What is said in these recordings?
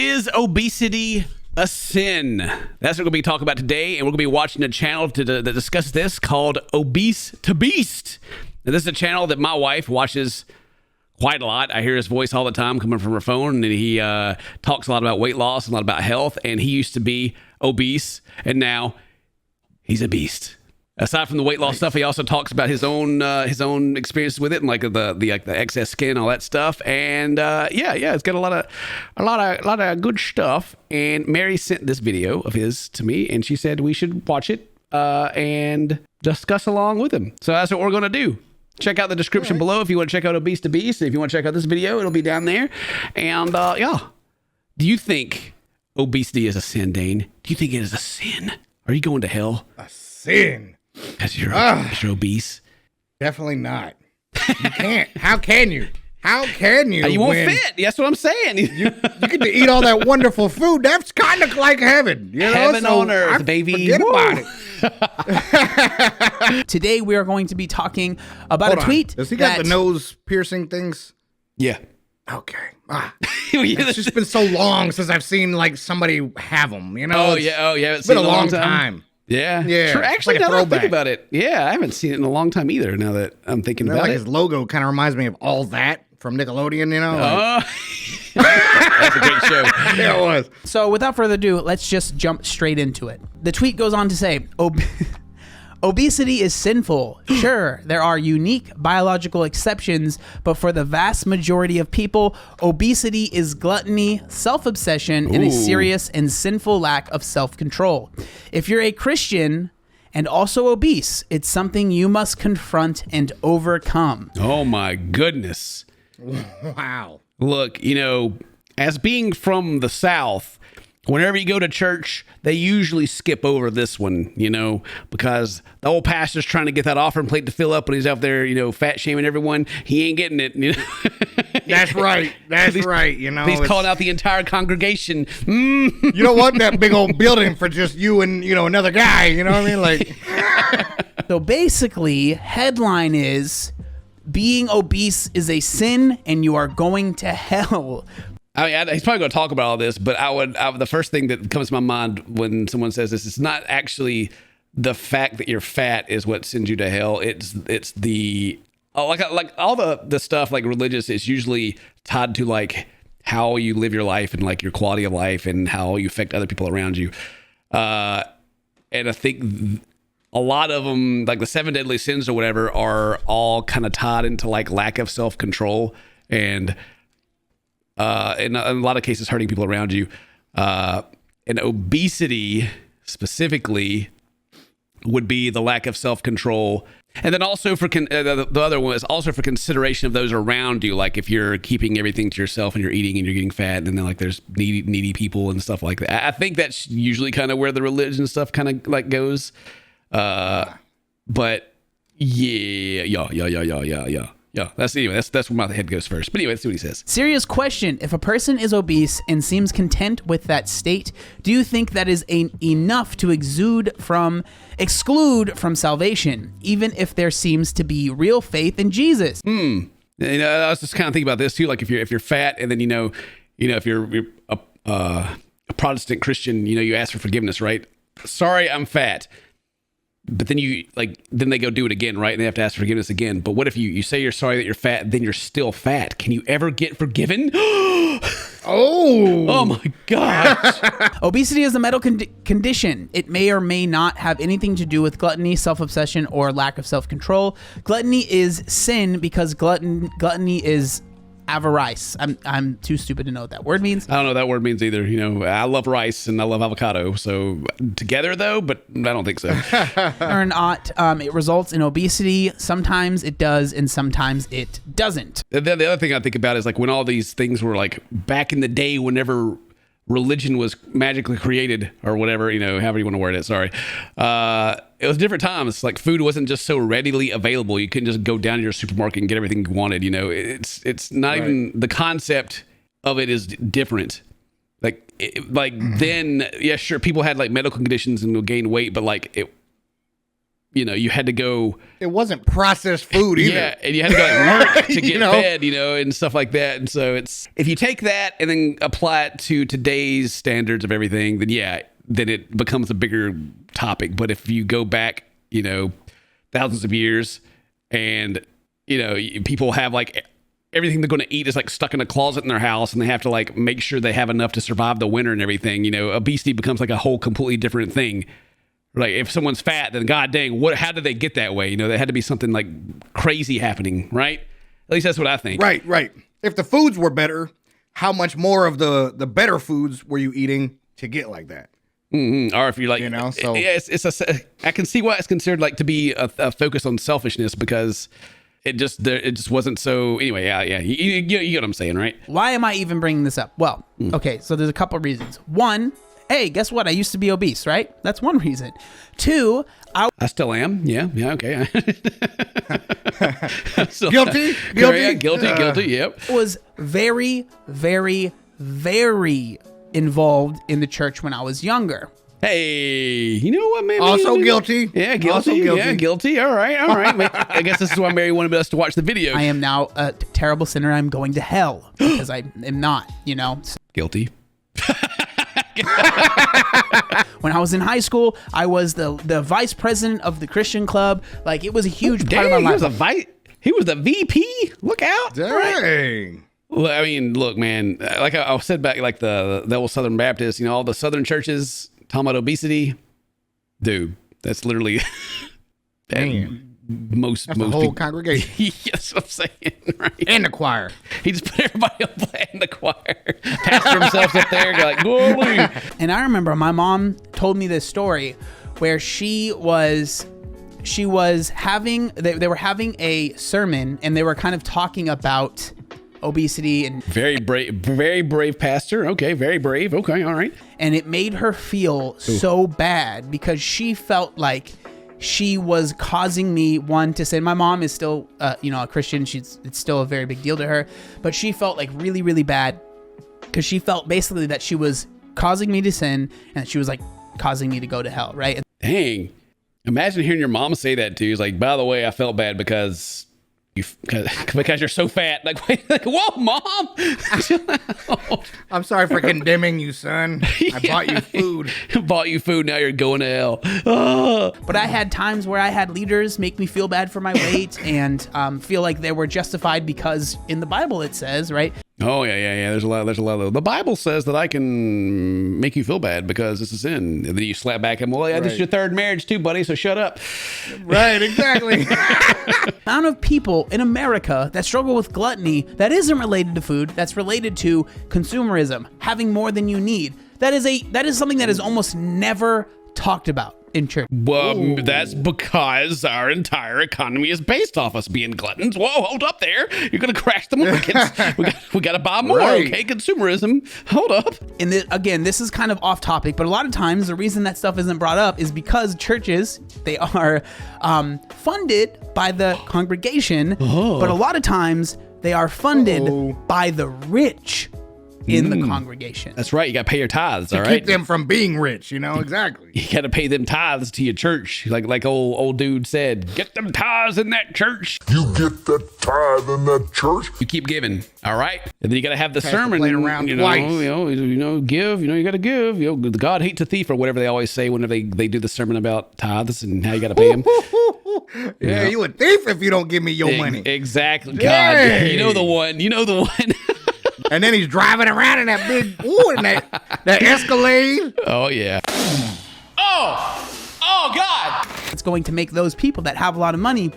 Is obesity a sin? That's what we're going to be talking about today, and we're going to be watching a channel that discusses this called Obese to Beast. Now, this is a channel that my wife watches quite a lot. I hear his voice all the time coming from her phone, and he talks a lot about weight loss, a lot about health, and he used to be obese, and now he's a beast. Aside from the weight loss stuff, he also talks about his own experiences with it, and like the excess skin, all that stuff. And it's got a lot of good stuff. And Mary sent this video of his to me, and she said we should watch it and discuss along with him. So that's what we're gonna do. Check out the description below if you want to check out Obese to Beast. If you want to check out this video, it'll be down there. And do you think obesity is a sin, Dane? Do you think it is a sin? Are you going to hell? A sin? Because you're obese? Definitely not. You can't. How can you? How can you? You won't fit. That's what I'm saying. You get to eat all that wonderful food. That's kind of like heaven. You know? Heaven on earth, baby. Forget about it. Today we are going to be talking about a tweet. Does he got the nose piercing things? Yeah. Okay. It's just been so long since I've seen like somebody have them. You know? Oh yeah. It's been a long time. Yeah. True. Actually, like now that I think about it, I haven't seen it in a long time either. Now that I'm thinking about it, his logo kind of reminds me of All That from Nickelodeon. You know? That's a great show. Yeah, it was. So without further ado, let's just jump straight into it. The tweet goes on to say, obesity is sinful. Sure, there are unique biological exceptions, but for the vast majority of people, obesity is gluttony, self-obsession, and a serious and sinful lack of self-control. If you're a Christian and also obese, it's something you must confront and overcome. Oh my goodness. Wow. Look, as being from the South, whenever you go to church, they usually skip over this one, because the old pastor's trying to get that offering plate to fill up when he's out there, fat shaming everyone. He ain't getting it. That's right. That's right. He's calling out the entire congregation. You know what? That big old building for just you and, another guy. You know what I mean? Like. So basically, headline is, being obese is a sin and you are going to hell. I mean, he's probably going to talk about all this, but the first thing that comes to my mind when someone says this, it's not actually the fact that you're fat is what sends you to hell. It's the like all the stuff like religious is usually tied to like how you live your life and like your quality of life and how you affect other people around you. And I think a lot of them, like the 7 deadly sins or whatever, are all kind of tied into like lack of self-control and in a lot of cases hurting people around you. And obesity specifically would be the lack of self-control. And then also for the other one is also for consideration of those around you. Like if you're keeping everything to yourself and you're eating and you're getting fat, and then like there's needy people and stuff like that. I think that's usually kind of where the religion stuff kind of like goes. But yeah. That's where my head goes first. But anyway, let's see what he says. Serious question. If a person is obese and seems content with that state, do you think that is enough to exclude from salvation, even if there seems to be real faith in Jesus? I was just kind of thinking about this too. Like if you're fat, and then if you're a Protestant Christian, you ask for forgiveness, right? Sorry, I'm fat. But then then they go do it again, right? And they have to ask for forgiveness again. But what if you say you're sorry that you're fat, then you're still fat? Can you ever get forgiven? Oh my gosh. Obesity is a medical condition. It may or may not have anything to do with gluttony, self-obsession, or lack of self-control. Gluttony is sin because gluttony is avarice. I'm too stupid to know what that word means. I don't know what that word means either. I love rice and I love avocado. So together though, but I don't think so. Or not, it results in obesity. Sometimes it does, and sometimes it doesn't. The other thing I think about is like when all these things were like back in the day, whenever religion was magically created or whatever, however you want to word it. Sorry. It was different times. Like food wasn't just so readily available. You couldn't just go down to your supermarket and get everything you wanted. It's not even the concept of it is different. Then, yeah, sure. People had like medical conditions and would gain weight, but like you had to go. It wasn't processed food either. Yeah, and you had to go like work to get know? fed, and stuff like that. And so if you take that and then apply it to today's standards of everything, then it becomes a bigger topic. But if you go back, thousands of years, and people have like everything they're going to eat is like stuck in a closet in their house, and they have to like make sure they have enough to survive the winter and everything. Obesity becomes like a whole completely different thing. Like if someone's fat, then god dang, how did they get that way? There had to be something like crazy happening, right? At least that's what I think. Right. If the foods were better, how much more of the better foods were you eating to get like that? Mm-hmm. Or if you're like, so I can see why it's considered like to be a focus on selfishness, because it just wasn't so. Anyway, yeah. You get what I'm saying, right? Why am I even bringing this up? Well, okay, so there's a couple of reasons. One, hey, guess what? I used to be obese, right? That's one reason. Two, I still am. Yeah, okay. Guilty? Yeah, guilty. Yep. was very, very, very involved in the church when I was younger. Hey, you know what, man? Also guilty. Yeah, guilty. Also guilty. Yeah, guilty. All right. I guess this is why Mary wanted us to watch the video. I am now a terrible sinner. I'm going to hell because I am not, Guilty. When I was in high school, I was the vice president of the Christian club. Like, it was a huge part of my life. He was the VP. Look out. Dang. Right. Well, I mean, look, man, like I said back, like the old Southern Baptists, all the Southern churches talking about obesity. Dude, that's literally most the whole people. congregation. Yes, I'm saying, right? And the choir. He just put everybody up in the choir. Pastor himself up there, go like, glory. And I remember my mom told me this story where she was having, they were having a sermon, and they were kind of talking about obesity and very brave pastor. Okay, very brave. Okay, all right. And it made her feel so bad because she felt like she was causing me to sin. My mom is still a Christian. It's still a very big deal to her, but she felt like really, really bad because she felt basically that she was causing me to sin and she was like causing me to go to hell, right? Dang. Imagine hearing your mom say that to you. It's like, by the way, I felt bad because you're so fat. Like, wait, whoa, Mom! I'm sorry for condemning you, son. I bought you food. Bought you food. Now you're going to hell. Oh. But I had times where I had leaders make me feel bad for my weight and feel like they were justified because in the Bible it says, right? Oh yeah. There's a lot of those. The Bible says that I can make you feel bad because it's a sin. And then you slap back and, well, yeah, this is your third marriage too, buddy. So shut up. Right, exactly. The amount of people in America that struggle with gluttony that isn't related to food, that's related to consumerism, having more than you need. That is something that is almost never talked about in church. Well, that's because our entire economy is based off us being gluttons. Whoa, hold up there. You're going to crash the markets. we got to buy more, right. Okay? Consumerism. Hold up. And again, this is kind of off topic, but a lot of times the reason that stuff isn't brought up is because churches, they are funded by the congregation, but a lot of times they are funded by the rich in the congregation. That's right. You got to pay your tithes, all to right? keep them from being rich, exactly. You got to pay them tithes to your church. Like old dude said, get them tithes in that church. You get that tithe in that church. You keep giving, all right? And then you got to have the Pass sermon. the plate around twice. Give. You got to give. God hates a thief, or whatever they always say whenever they do the sermon about tithes and how you got to pay him. Yeah, you a thief if you don't give me your money. Exactly. God, Yay. you know the one. And then he's driving around in that big, that Escalade. Oh, yeah. Oh, God. It's going to make those people that have a lot of money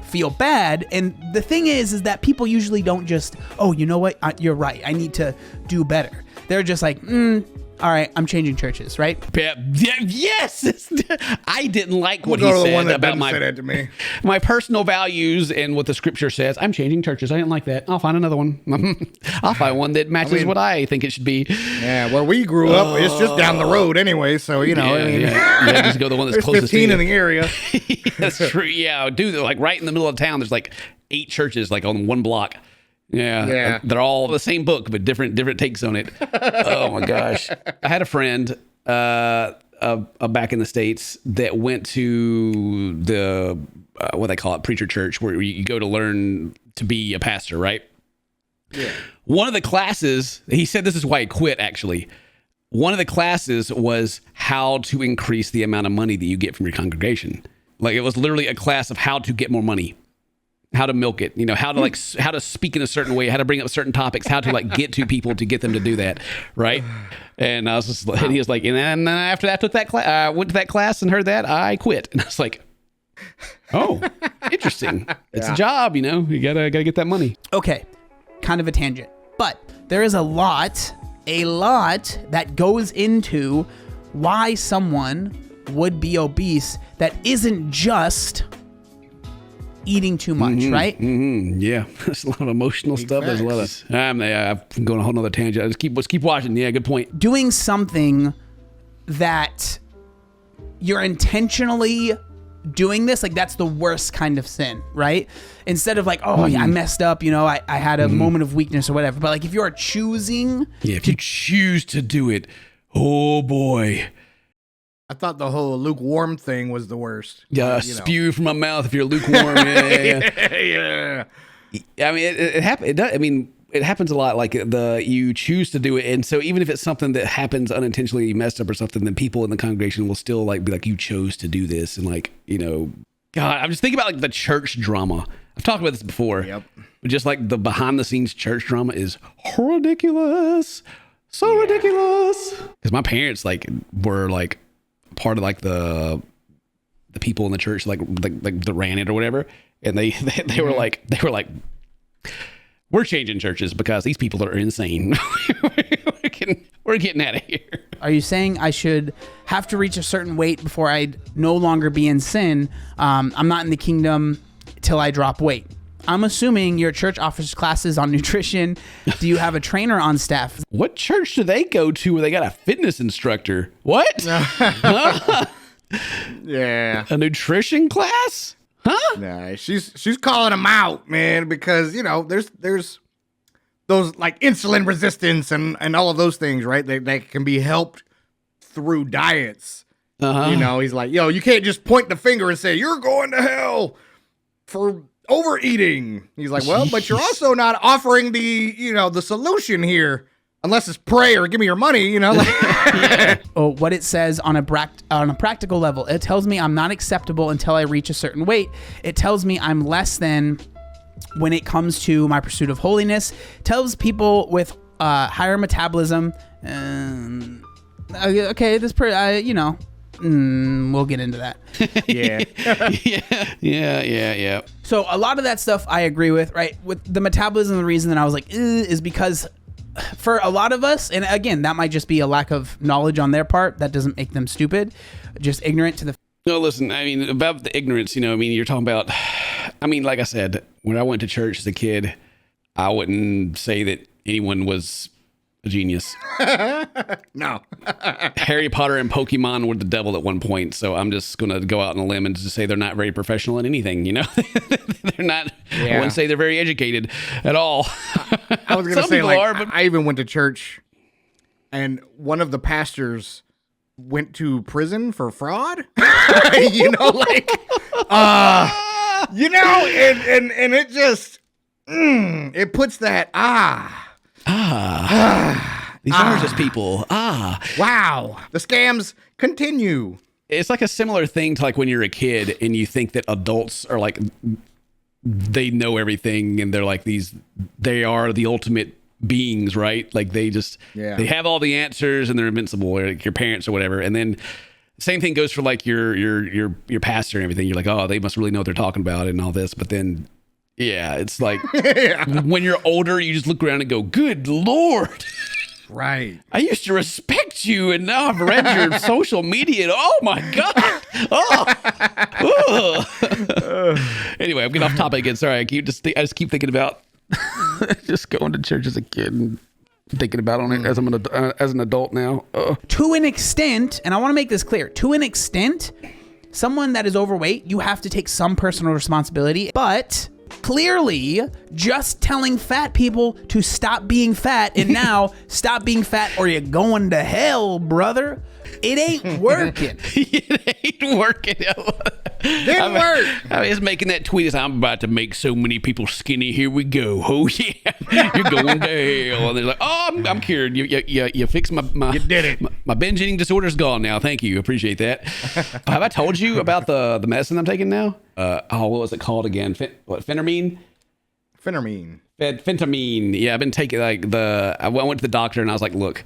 feel bad. And the thing is that people usually don't just, oh, you know what? You're right. I need to do better. They're just like, all right, I'm changing churches, right? Yes. I didn't like what he Go to the said one that about doesn't say that to me. my personal values and what the scripture says. I'm changing churches. I didn't like that. I'll find another one. I'll find one that matches what I think it should be. Yeah, where we grew up, it's just down the road anyway. So, Yeah, just go the one that's there's closest 15 to in you. the area. That's true. Yeah, dude, like right in the middle of town, there's like 8 churches like on one block. Yeah. They're all the same book, but different takes on it. Oh my gosh. I had a friend, back in the States that went to the what they call it, preacher church, where you go to learn to be a pastor, right? Yeah. One of the classes, he said this is why he quit, actually. One of the classes was how to increase the amount of money that you get from your congregation. Like, it was literally a class of how to get more money, how to milk it, how to speak in a certain way, how to bring up certain topics, how to get to people to get them to do that, right? And I was just, and he was like, and then after that, I went to that class and heard that, I quit. And I was like, oh, interesting. It's a job, you gotta get that money. Okay, kind of a tangent, but there is a lot that goes into why someone would be obese that isn't just eating too much, right? Mm-hmm. Yeah, there's a lot of emotional stuff. There's a lot of. I'm going a whole nother tangent. Let's keep watching. Yeah, good point. Doing something that you're intentionally doing this, like, that's the worst kind of sin, right? Instead of I messed up, I had a moment of weakness or whatever. But if you are choosing, if you choose to do it, oh boy. I thought the whole lukewarm thing was the worst. Yeah, spew from my mouth if you're lukewarm. Yeah. I mean, it happens. It happens a lot. You choose to do it, and so even if it's something that happens unintentionally, you messed up or something, then people in the congregation will still be like, you chose to do this, and God, I'm just thinking about the church drama. I've talked about this before. Yep. Just the behind the scenes church drama is ridiculous, so ridiculous. Because my parents were part of the people in the church that ran it or whatever, and they were like we're changing churches because these people are insane. We're getting out of here. Are you saying I should have to reach a certain weight before I'd no longer be in sin? I'm not in the kingdom till I drop weight. I'm assuming your church offers classes on nutrition. Do you have a trainer on staff? What church do they go to where they got a fitness instructor? What? Huh? Yeah. A nutrition class? Huh? Nah, she's calling them out, man, because there's those insulin resistance and all of those things, right? They can be helped through diets. Uh-huh. He's like, you can't just point the finger and say you're going to hell for overeating. He's like, well, but you're also not offering the solution here. Unless it's pray or give me your money, What it says on a practical level, it tells me I'm not acceptable until I reach a certain weight. It tells me I'm less than when it comes to my pursuit of holiness. It tells people with higher metabolism. Okay, this we'll get into that. Yeah. So a lot of that stuff I agree with, right? With the metabolism, the reason that I was like, is because for a lot of us, and again, that might just be a lack of knowledge on their part. That doesn't make them stupid, just ignorant to the. No, listen, about the ignorance, you're talking about, like I said, when I went to church as a kid, I wouldn't say that anyone was a genius. No. Harry Potter and Pokemon were the devil at one point, so I'm just going to go out on a limb and just say they're not very professional in anything, They're not, I wouldn't say they're very educated at all. I was going to say, I even went to church, and one of the pastors went to prison for fraud. And it just, it puts that, these are just people. Wow. The scams continue. It's like a similar thing to when you're a kid and you think that adults are they know everything and they're they are the ultimate beings, right? They just, they have all the answers and they're invincible, or your parents or whatever. And then same thing goes for your pastor and everything. You're like, oh, they must really know what they're talking about and all this. But then, it's when you're older, you just look around and go, good Lord. Right. I used to respect you, and now I've read your social media, and oh my God. Anyway, I'm getting off topic again. Sorry, I just keep thinking about just going to church as a kid and thinking about it as an adult now. To an extent, and I want to make this clear, to an extent, someone that is overweight, you have to take some personal responsibility, but clearly just telling fat people to stop being fat and now stop being fat or you're going to hell, brother. It ain't working. It ain't working. Didn't work. I was making that tweet. I'm about to make so many people skinny. Here we go. Oh yeah, you're going to hell. And they're like, oh, I'm cured. You fixed my You did it. My binge eating disorder's gone now. Thank you. Appreciate that. Have I told you about the medicine I'm taking now? What was it called again? Phentermine. Phentermine. Yeah, I've been taking I went to the doctor and I was like, look,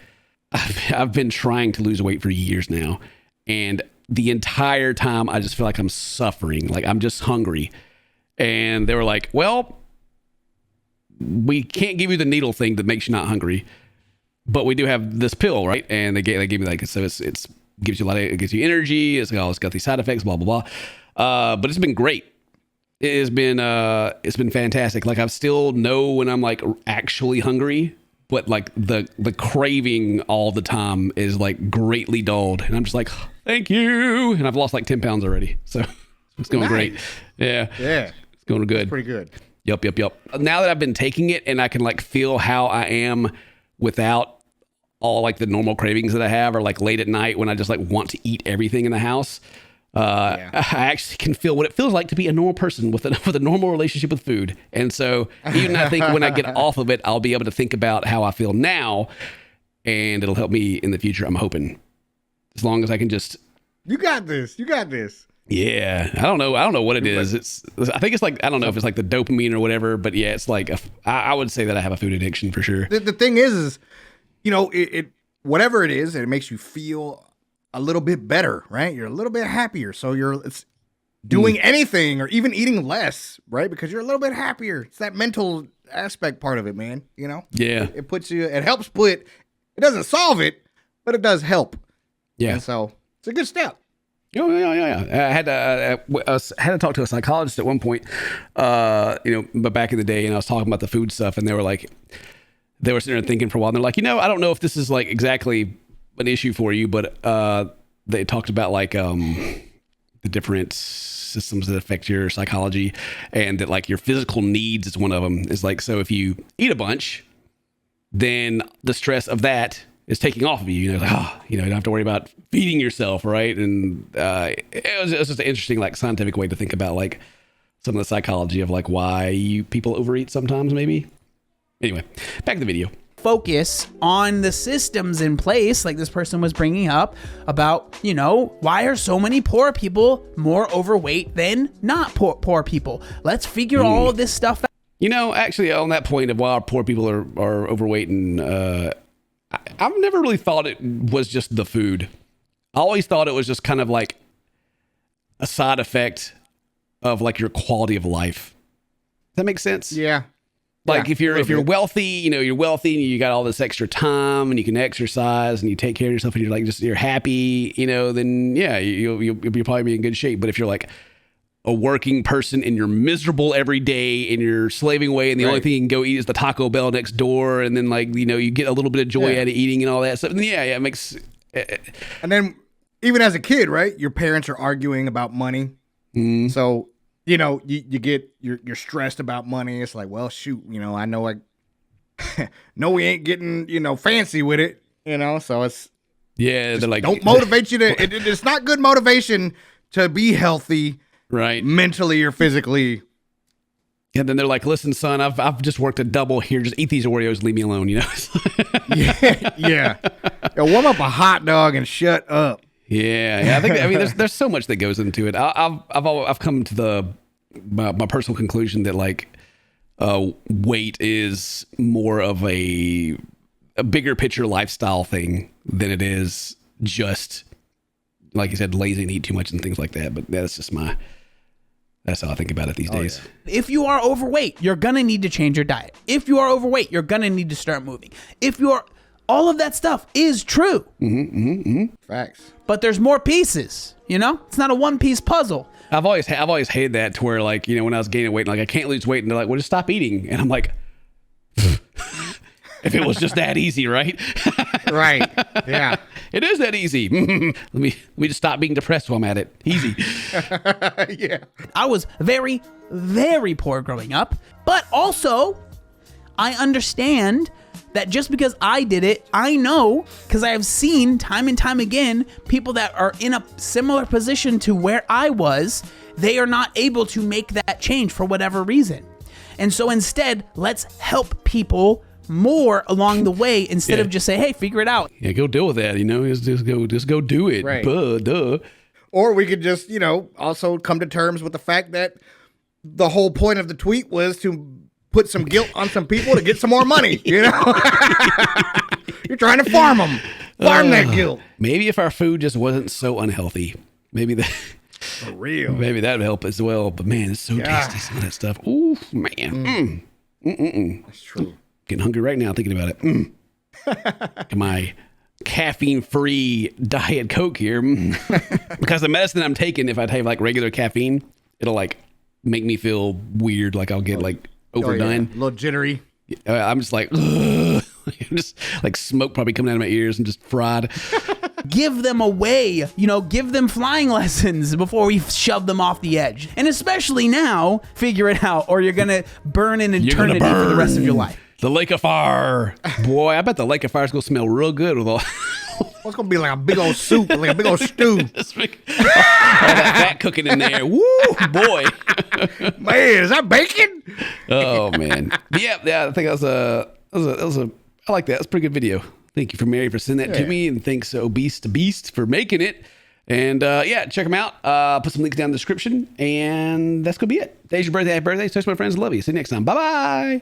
I've been trying to lose weight for years now, and the entire time I just feel like I'm suffering, like I'm just hungry. And they were like, well, we can't give you the needle thing that makes you not hungry, but we do have this pill, right? And they gave me like, so it's gives you it gives you energy. It's got these side effects, blah blah blah. But it's been great. It's been fantastic. Like I still know when I'm like actually hungry, but like the craving all the time is like greatly dulled, and I'm just like, thank you. And I've lost like 10 pounds already, so it's going great. Yeah, it's going good. That's pretty good. Yep. Now that I've been taking it, and I can like feel how I am without all like the normal cravings that I have, or like late at night when I just like want to eat everything in the house. I actually can feel what it feels like to be a normal person with a normal relationship with food. And so even I think when I get off of it, I'll be able to think about how I feel now, and it'll help me in the future. I'm hoping, as long as I can just. You got this. Yeah. I don't know what it is. I think it's like, I don't know if it's like the dopamine or whatever, but yeah, it's like, I would say that I have a food addiction for sure. The thing is, you know, it whatever it is, it makes you feel a little bit better, right? You're a little bit happier. So it's doing anything or even eating less, right? Because you're a little bit happier. It's that mental aspect part of it, man. You know? Yeah. It helps it doesn't solve it, but it does help. Yeah. And so it's a good step. Oh yeah. I had to talk to a psychologist at one point, but back in the day, and I was talking about the food stuff, and they were sitting there thinking for a while, and they're like, I don't know if this is like exactly an issue for you, but they talked about like the different systems that affect your psychology, and that like your physical needs is one of them. Is like, so if you eat a bunch, then the stress of that is taking off of you. You don't have to worry about feeding yourself, right? And it was just an interesting like scientific way to think about like some of the psychology of like why people overeat sometimes, maybe. Anyway, back to the video. Focus on the systems in place, like this person was bringing up about, why are so many poor people more overweight than not poor people? Let's figure all of this stuff out. Actually, on that point of why poor people are overweight, and I've never really thought it was just the food. I always thought it was just kind of like a side effect of like your quality of life. Does that make sense? Yeah. Like if you're wealthy, you're wealthy and you got all this extra time and you can exercise and you take care of yourself and you're like you're happy, then yeah, you'll probably be in good shape. But if you're like a working person and you're miserable every day and you're slaving away and the only thing you can go eat is the Taco Bell next door, and then like you get a little bit of joy out of eating and all that stuff. And it makes. And then even as a kid, right, your parents are arguing about money, so. You're stressed about money. It's like, well, shoot, I know no, we ain't getting, fancy with it, so it's, they're like, don't motivate you it's not good motivation to be healthy, right? Mentally or physically. And then they're like, listen, son, I've just worked a double here. Just eat these Oreos. Leave me alone, Yeah. Warm up a hot dog and shut up. Yeah. I think there's so much that goes into it. I've come to my personal conclusion that like weight is more of a bigger picture lifestyle thing than it is just, like you said, lazy and eat too much and things like that. But that's how I think about it these days. Yeah. If you are overweight, you're gonna need to change your diet. If you are overweight, you're gonna need to start moving. All of that stuff is true. Facts. But there's more pieces, It's not a one-piece puzzle. I've always hated that, to where like, when I was gaining weight, like I can't lose weight, and they're like, well, just stop eating. And I'm like, If it was just that easy, right? Right. Yeah. It is that easy. let me just stop being depressed while I'm at it. Easy. Yeah. I was very, very poor growing up, but also I understand that just because I did it, I know, because I have seen time and time again, people that are in a similar position to where I was, they are not able to make that change for whatever reason. And so instead, let's help people more along the way instead of just say, hey, figure it out. Yeah, go deal with that. Just go do it. Right. Duh. Or we could just, also come to terms with the fact that the whole point of the tweet was to put some guilt on some people to get some more money, You're trying to farm them. Farm that guilt. Maybe if our food just wasn't so unhealthy, maybe that For real. maybe that would help as well. But man, it's so tasty, some of that stuff. Ooh, man. That's true. Getting hungry right now thinking about it. My caffeine-free Diet Coke here. Because the medicine I'm taking, if I take like regular caffeine, it'll like make me feel weird. Like I'll get like overdone. A little jittery. I'm just like, ugh. I'm just like smoke probably coming out of my ears and just fried. Give them away, give them flying lessons before we shove them off the edge. And especially now, figure it out or you're going to burn an eternity for the rest of your life. The Lake of Fire. Boy, I bet the Lake of Fire is going to smell real good with all... It's going to be like a big old soup, like a big old stew. all that fat cooking in there. Woo, boy. Man, is that bacon? Oh, man. Yeah, I think that was a I like that. That's a pretty good video. Thank you for Mary for sending that to me. And thanks Obese to Beast for making it. And check them out. Put some links down in the description. And that's going to be it. Today's your birthday. Happy birthday. Touch my friends. Love you. See you next time. Bye-bye.